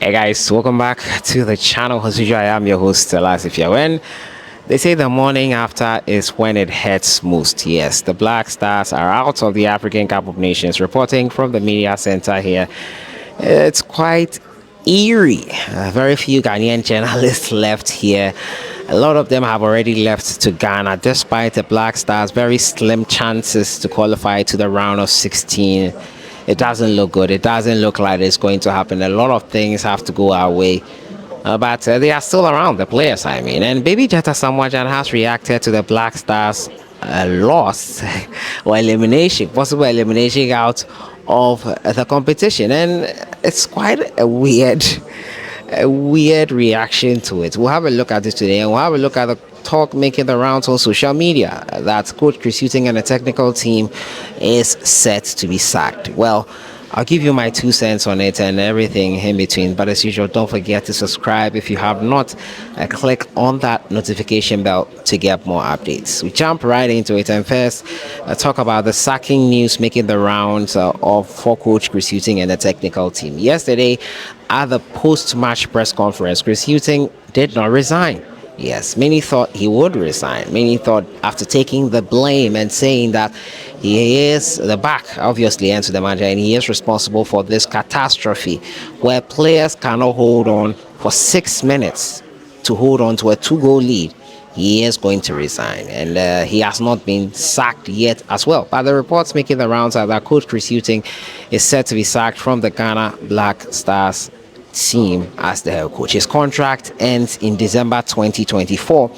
Hey guys, welcome back to the channel. As usual, I am your host, Stars Afcon. They say the morning after is when it hurts most. Yes, the Black Stars are out of the African Cup of Nations. Reporting from the media center here, it's quite eerie. Very few Ghanaian journalists left here. A lot of them have already left to Ghana, despite the Black Stars' very slim chances to qualify to the round of 16. It doesn't look good. It doesn't look like it's going to happen. A lot of things have to go our way. But they are still around, the players, I mean. And Baby Jetta Asamoah Gyan has reacted to the Black Stars' loss or elimination, possible elimination out of the competition. And it's quite a weird reaction to it. We'll have a look at this today, and we'll have a look at the talk making the rounds on social media that Coach Chris Hughton and the technical team is set to be sacked. Well, I'll give you my 2 cents on it and everything in between. But as usual, don't forget to subscribe if you have not. Click on that notification bell to get more updates. We jump right into it, and first talk about the sacking news making the rounds for Coach Chris Hughton and the technical team. Yesterday, at the post-match press conference, Chris Hughton did not resign. Yes, many thought he would resign. Many thought after taking the blame and saying that he is the back, obviously, and to the manager, and he is responsible for this catastrophe where players cannot hold on for 6 minutes to hold on to a 2-goal lead. He is going to resign, and he has not been sacked yet as well. But the reports making the rounds are that Coach Chris Hughton is set to be sacked from the Ghana Black Stars team as the head coach. His contract ends in December 2024,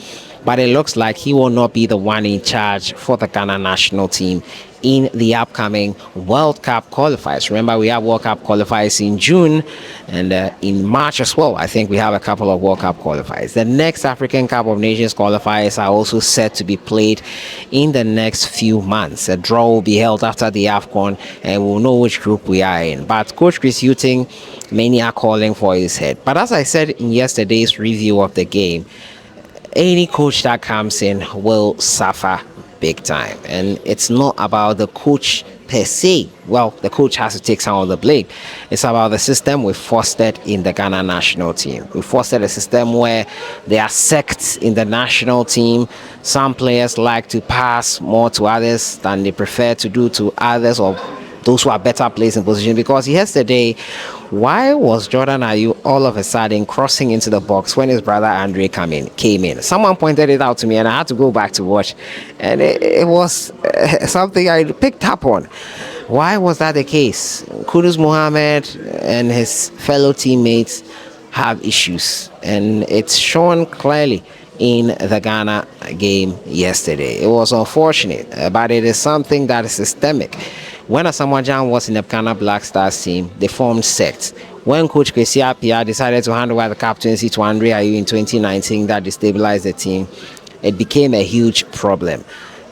but it looks like he will not be the one in charge for the Ghana national team in the upcoming World Cup qualifiers. Remember, we have World Cup qualifiers in June and in March as well. I think we have a couple of World Cup qualifiers. The next African Cup of Nations qualifiers are also set to be played in the next few months. A draw will be held after the Afcon, and we'll know which group we are in. But Coach Chris Hughton, many are calling for his head. But as I said in yesterday's review of the game, any coach that comes in will suffer big time. And it's not about the coach per se. Well, the coach has to take some of the blame. It's about the system we fostered in the Ghana national team. We fostered a system where there are sects in the national team. Some players like to pass more to others than they prefer to do to others, or those who are better placed in position. Because yesterday, why was Jordan Ayew all of a sudden crossing into the box when his brother Andre came in? Someone pointed it out to me, and I had to go back to watch, and it was something I picked up on. Why was that the case? Kudus Mohammed and his fellow teammates have issues, and it's shown clearly in the Ghana game yesterday. It was unfortunate, but it is something that is systemic. When Asamoah Gyan was in the Ghana Black Stars team, they formed sects. When Coach Kwesi Appiah decided to hand over the captaincy to Andre Ayew in 2019, that destabilized the team, it became a huge problem.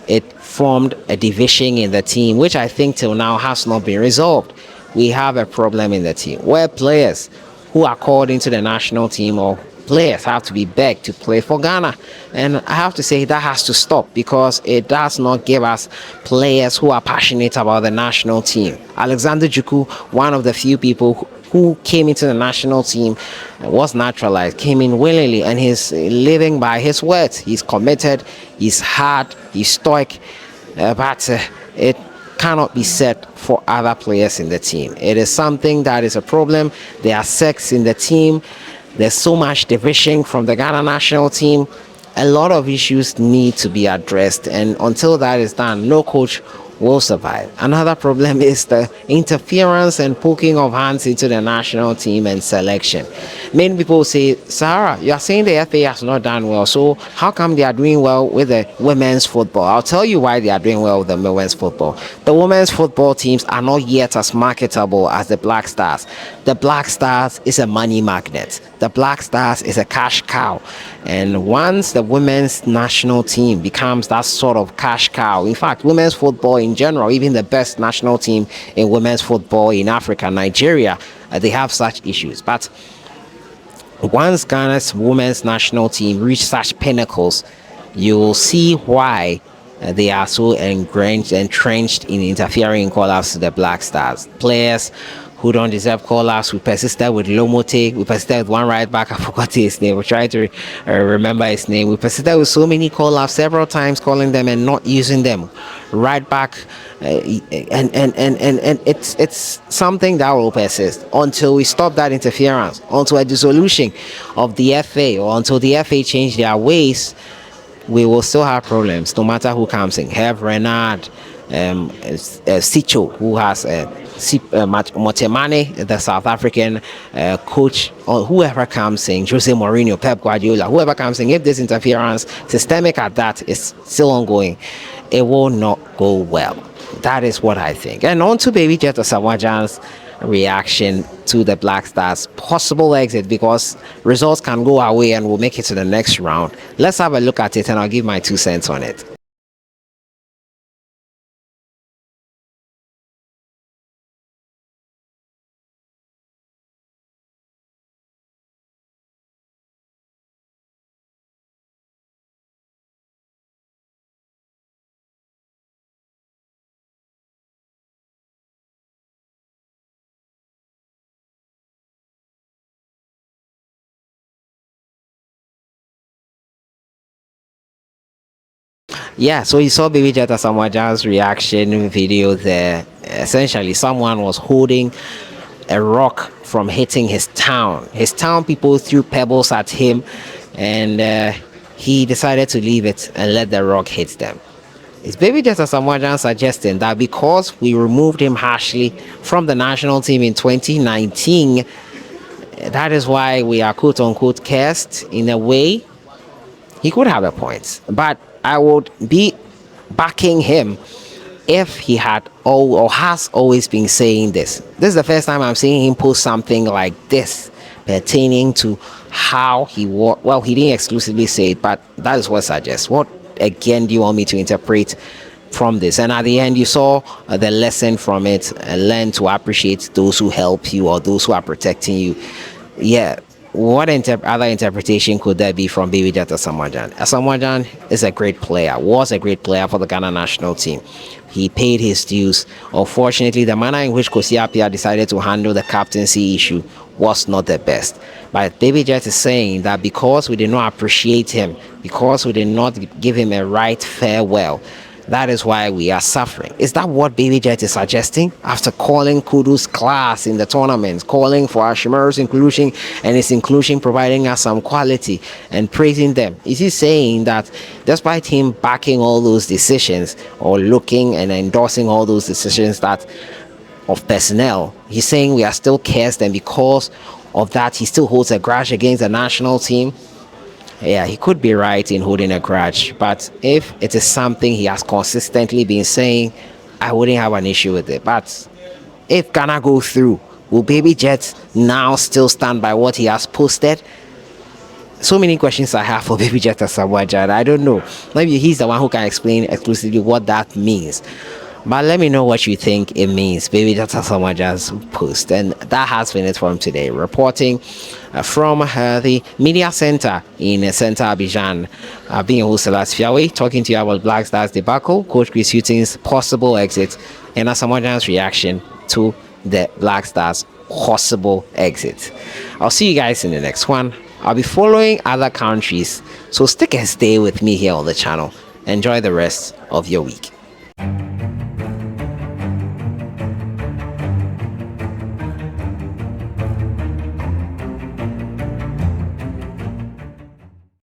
It formed a division in the team, which I think till now has not been resolved. We have a problem in the team where players who are called into the national team, or players have to be begged to play for Ghana. And I have to say that has to stop, because it does not give us players who are passionate about the national team. Alexander Juku, one of the few people who came into the national team, was naturalized, came in willingly, and he's living by his words. He's committed, he's hard, he's stoic, but it cannot be said for other players in the team. It is something that is a problem. There are sects in the team. There's so much division from the Ghana national team. A lot of issues need to be addressed, and until that is done, no coach will survive. Another problem is the interference and poking of hands into the national team and selection. Many people say, Sarah, you are saying the FA has not done well, so how come they are doing well with the women's football? I'll tell you why they are doing well with the women's football. The women's football teams are not yet as marketable as the Black Stars. The Black Stars is a money magnet. The Black Stars is a cash cow. And once the women's national team becomes that sort of cash cow, in fact, women's football in general, even the best national team in women's football in Africa, Nigeria, they have such issues. But once Ghana's women's national team reach such pinnacles, you will see why they are so entrenched in interfering in call-outs to the Black Stars. Players who don't deserve call-ups. We persisted with Lomote. We persisted with one right back. I forgot his name. We tried to remember his name. We persisted with so many call-ups several times, calling them and not using them. Right back, and it's something that will persist until we stop that interference, until a dissolution of the FA, or until the FA change their ways. We will still have problems no matter who comes in. Have Renard, Sicho, who has Motemane, the South African coach, or whoever comes in, Jose Mourinho, Pep Guardiola, whoever comes in, if this interference, systemic at that, is still ongoing, it will not go well. That is what I think. And on to Baby Jet Asamoah Gyan'S reaction to the Black Stars possible exit, because results can go away and we'll make it to the next round. Let's have a look at it and I'll give my 2 cents on it. Yeah, so you saw Baby Jet Asamoah Gyan'S reaction video there. Essentially, someone was holding a rock from hitting his town. His town people threw pebbles at him, and he decided to leave it and let the rock hit them. Is Baby Jet Asamoah Gyan'S suggesting that because we removed him harshly from the national team in 2019, that is why we are quote unquote cursed in a way? He could have a point, but I would be backing him if he had or has always been saying this. This is the first time I'm seeing him post something like this pertaining to how he was. Well, he didn't exclusively say it, but that is what suggests. What again do you want me to interpret from this? And at the end, you saw the lesson from it, and learn to appreciate those who help you or those who are protecting you. Yeah. What other interpretation could there be from Baby Jet Asamoah Gyan? Asamoah Gyan is a great player, was a great player for the Ghana national team. He paid his dues. Unfortunately, the manner in which Kwesi Appiah decided to handle the captaincy issue was not the best. But Baby Jet is saying that because we did not appreciate him, because we did not give him a right farewell, that is why we are suffering. Is that what Baby Jet is suggesting? After calling Kudu's class in the tournament, calling for Ashimaru's inclusion and his inclusion providing us some quality and praising them, is he saying that despite him backing all those decisions or looking and endorsing all those decisions that of personnel, he's saying we are still cursed, and because of that he still holds a grudge against the national team? Yeah, he could be right in holding a grudge, but if it is something he has consistently been saying, I wouldn't have an issue with it. But if Ghana go through, will Baby Jet now still stand by what he has posted? So many questions I have for Baby Jet Asamoah Gyan. I don't know. Maybe he's the one who can explain exclusively what that means. But let me know what you think it means, Baby Jet Asamoah Gyan's post. And that has been it for him today. Reporting from the media center in Center Abidjan, being hosted Stars Afcon, talking to you about Black Stars debacle, Coach Chris Hughton's possible exit, and Asamoah Gyan's reaction to the Black Stars possible exit. I'll see you guys in the next one. I'll be following other countries, so stick and stay with me here on the channel. Enjoy the rest of your week.